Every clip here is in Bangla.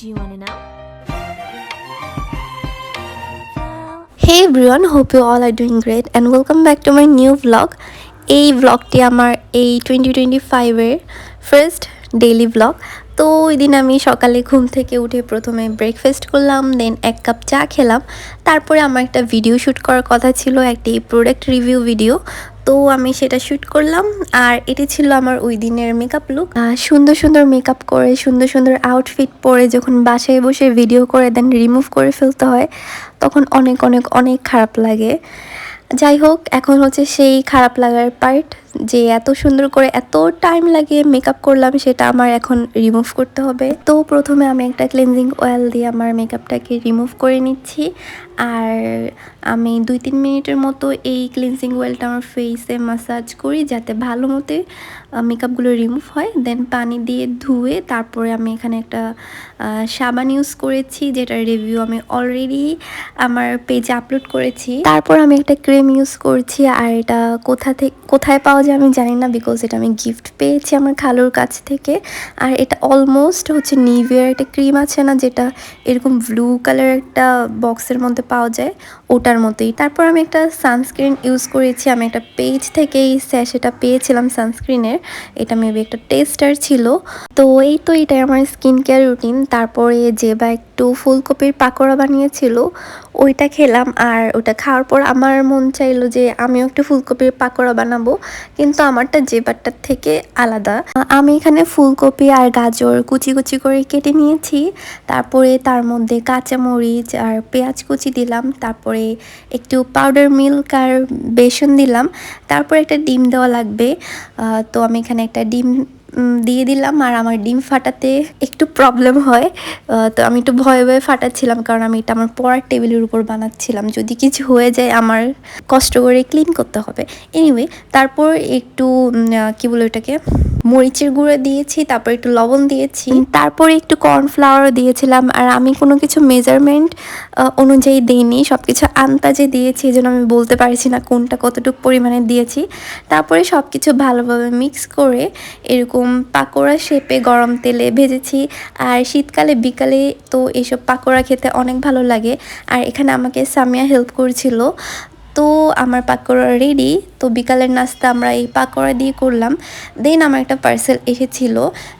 Do you want to know? Hey everyone, hope you all are doing great and welcome back to my new vlog. এই vlogটি আমার এই 2025 এর ফার্স্ট ডেইলি vlog। তো ওই দিন আমি সকালে ঘুম থেকে উঠে প্রথমে ব্রেকফাস্ট করলাম, দেন এক কাপ চা খেলাম। তারপরে আমার একটা ভিডিও শ্যুট করার কথা ছিল, একটি প্রোডাক্ট রিভিউ ভিডিও। তো আমি সেটা শ্যুট করলাম আর এটি ছিল আমার ওই দিনের মেকআপ লুক। সুন্দর সুন্দর মেকআপ করে সুন্দর সুন্দর আউটফিট পরে যখন বাসায় বসে ভিডিও করে দেন রিমুভ করে ফেলতে হয় তখন অনেক অনেক অনেক খারাপ লাগে। যাই হোক, এখন হচ্ছে সেই খারাপ লাগার পার্ট, যে এত সুন্দর করে এত টাইম লাগে মেকআপ করলাম সেটা আমার এখন রিমুভ করতে হবে। তো প্রথমে আমি একটা ক্লিনজিং অয়েল দিয়ে আমার মেকআপটাকে রিমুভ করে নিচ্ছি আর আমি 2-3 মিনিটের মতো এই ক্লিনজিং অয়েলটা আমার ফেসে ম্যাসাজ করি যাতে ভালো মতো মেকআপগুলো রিমুভ হয়। দেন পানি দিয়ে ধুয়ে তারপরে আমি এখানে একটা সাবান ইউজ করেছি, যেটার রিভিউ আমি অলরেডি আমার পেজে আপলোড করেছি। তারপর আমি একটা ক্রিম ইউজ করছি আর এটা কোথায় পাওয়া যায় আমি জানি না, বিকজ এটা আমি গিফট পেয়েছি আমার খালুর কাছ থেকে। আর এটা অলমোস্ট হচ্ছে নিভিয়ার একটা ক্রিম আছে না, যেটা এরকম ব্লু কালার একটা বক্সের মধ্যে পাওয়া যায়, ওটার মতোই। তারপর আমি একটা সানস্ক্রিন ইউজ করেছি, আমি একটা পেজ থেকে এই স্যাশেটা পেয়েছিলাম সানস্ক্রিনের, এটা মেবি একটা টেস্টার ছিল। তো এটাই আমার স্কিন কেয়ার রুটিন। তারপরে যে বা একটু ফুলকপির পাকোড়া বানিয়েছিল ওইটা খেলাম আর ওটা খাওয়ার পর আমার মন চাইলো যে আমিও একটু ফুলকপির পাকোড়া বানাবো, কিন্তু আমারটা যে বারটার থেকে আলাদা। আমি এখানে ফুলকপি আর গাজর কুচি কুচি করে কেটে নিয়েছি, তারপরে তার মধ্যে কাঁচামরিচ আর পেঁয়াজ কুচি দিলাম, তারপরে একটু পাউডার মিল্ক আর বেসন দিলাম, তারপরে একটা ডিম দেওয়া লাগবে। তো আমি এখানে একটা ডিম দিয়ে দিলাম আর আমার ডিম ফাটাতে একটু প্রবলেম হয়, তো আমি একটু ভয়ে ভয়ে ফাটাচ্ছিলাম, কারণ আমি এটা আমার পড়ার টেবিলের উপর বানাচ্ছিলাম, যদি কিছু হয়ে যায় আমার কষ্ট করে ক্লিন করতে হবে। এনিওয়ে, তারপর একটু কি বলে ওটাকে মরিচের গুঁড়ো দিয়েছি, তারপর একটু লবণ দিয়েছি, তারপরে একটু কর্নফ্লাওয়ারও দিয়েছিলাম। আর আমি কোনো কিছু মেজারমেন্ট অনুযায়ী দিইনি, সব কিছু আন্দাজে দিয়েছি, এই জন্য আমি বলতে পারছি না কোনটা কতটুকু পরিমাণে দিয়েছি। তারপরে সব কিছু ভালোভাবে মিক্স করে এরকম পাকোড়া শেপে গরম তেলে ভেজেছি। আর শীতকালে বিকালে তো এইসব পাকোড়া খেতে অনেক ভালো লাগে। আর এখানে আমাকে সামিয়া হেল্প করেছিল। তো আমার পাকোড়া রেডি। তো বিকালের নাস্তা আমরা এই পাকোড়া দিয়ে করলাম। দেন আমার একটা পার্সেল এসেছিল,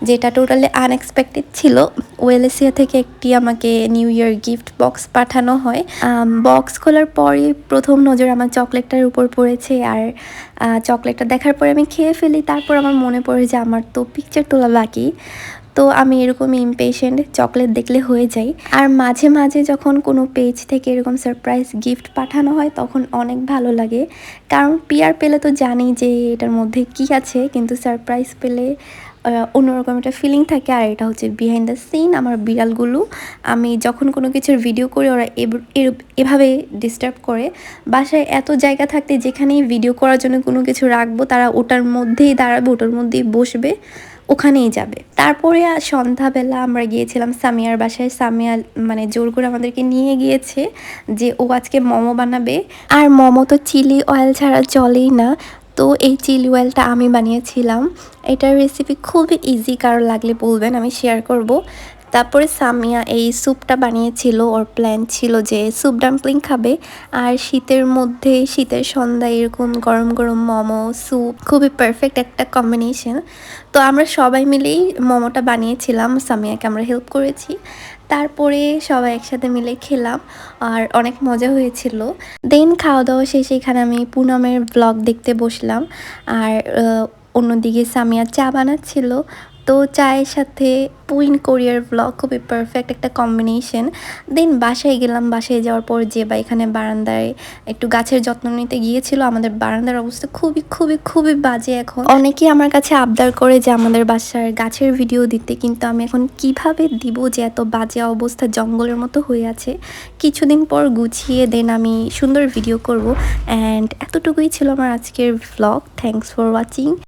যেটা টোটালি আনএক্সপেক্টেড ছিল। ওয়েলেসিয়া থেকে একটি আমাকে নিউ ইয়ার গিফট বক্স পাঠানো হয়। বক্স খোলার পরই প্রথম নজর আমার চকলেটটার উপর পড়েছে আর চকলেটটা দেখার পরে আমি খেয়ে ফেলি। তারপর আমার মনে পড়ে যে আমার তো পিকচার তোলা বাকি। তো আমি এরকম ইমপেশেন্ট, চকলেট দেখলে হয়ে যাই। আর মাঝে মাঝে যখন কোনো পেজ থেকে এরকম সারপ্রাইজ গিফট পাঠানো হয় তখন অনেক ভালো লাগে, কারণ পিআর পেলে তো জানি যে এটার মধ্যে কি আছে, কিন্তু সারপ্রাইজ পেলে অন্যরকম একটা ফিলিং থাকে। আর এটা হচ্ছে বিহাইন্ড দ্য সিন আমার বিড়ালগুলো। আমি যখন কোনো কিছুর ভিডিও করি ওরা এভাবে ডিস্টার্ব করে। বাসায় এত জায়গা থাকতে যেখানেই ভিডিও করার জন্য কোনো কিছু রাখবো তারা ওটার মধ্যেই দাঁড়াবে, ওটার মধ্যেই বসবে, ওখানেই যাবে। তারপরে সন্ধ্যাবেলা আমরা গিয়েছিলাম সামিয়ার বাসায়। সামিয়া মানে জোর করে আমাদেরকে নিয়ে গিয়েছে যে ও আজকে মোমো বানাবে। আর মোমো তো চিলি অয়েল ছাড়া চলেই না। তো এই চিলি অয়েলটা আমি বানিয়েছিলাম। এটার রেসিপি খুবই ইজি, কারো লাগলে বলবেন, আমি শেয়ার করব। তারপরে সামিয়া এই স্যুপটা বানিয়েছিল, ওর প্ল্যান ছিল যে স্যুপ ডাম্পলিং খাবে। আর শীতের মধ্যে, শীতের সন্ধ্যায় এরকম গরম গরম মোমো স্যুপ খুবই পারফেক্ট একটা কম্বিনেশন। তো আমরা সবাই মিলেই মোমোটা বানিয়েছিলাম, সামিয়াকে আমরা হেল্প করেছি। তারপরে সবাই একসাথে মিলে খেলাম আর অনেক মজা হয়েছিল। দেন খাওয়া দাওয়া শেষে এখানে আমি পুনমের ব্লগ দেখতে বসলাম আর অন্যদিকে সামিয়া চা বানাচ্ছিল। তো চায়ের সাথে পুইন কোরিয়ার ব্লগ খুবই পারফেক্ট একটা কম্বিনেশন। দেন বাসায় গেলাম, বাসায় যাওয়ার পর যে বা এখানে বারান্দায় একটু গাছের যত্ন নিতে গিয়েছিল। আমাদের বারান্দার অবস্থা খুবই খুবই খুবই বাজে এখন। অনেকেই আমার কাছে আবদার করে যে আমাদের বাসার গাছের ভিডিও দিতে, কিন্তু আমি এখন কিভাবে দিব যে এত বাজে অবস্থা, জঙ্গলের মতো হয়ে আছে। কিছুদিন পর গুছিয়ে দেন আমি সুন্দর ভিডিও করব। অ্যান্ড এতটুকুই ছিল আমার আজকের ব্লগ। Thanks for watching.